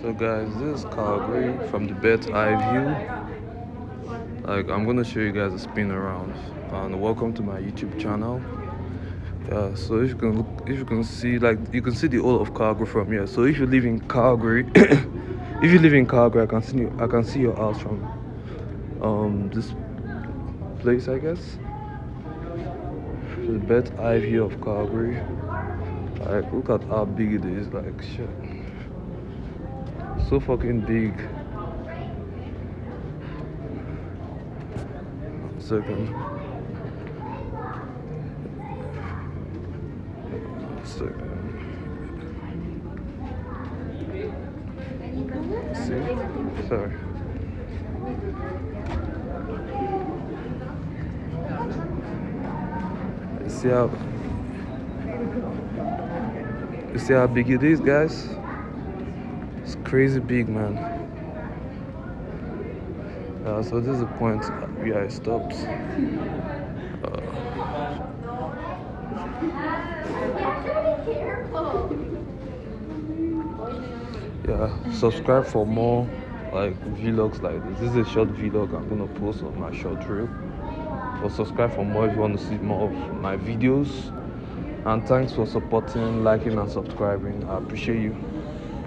So guys, this is Calgary from the bird's eye view. I'm gonna show you guys a spin around. And welcome to my YouTube channel. Yeah, so if you can see, you can see the whole of Calgary from here. So if you live in Calgary, if you live in Calgary, I can see your house from this place, I guess. The bird's eye view of Calgary. Like, look at how big it is. Like, shit, so fucking big. Second. See? Sorry. See how you see how big it is, guys? It's crazy big, man. So this is the point where it stops. Yeah, subscribe for more vlogs like this. This is a short vlog I'm gonna post on my short reel. But subscribe for more if you want to see more of my videos. And thanks for supporting, liking, and subscribing. I appreciate you.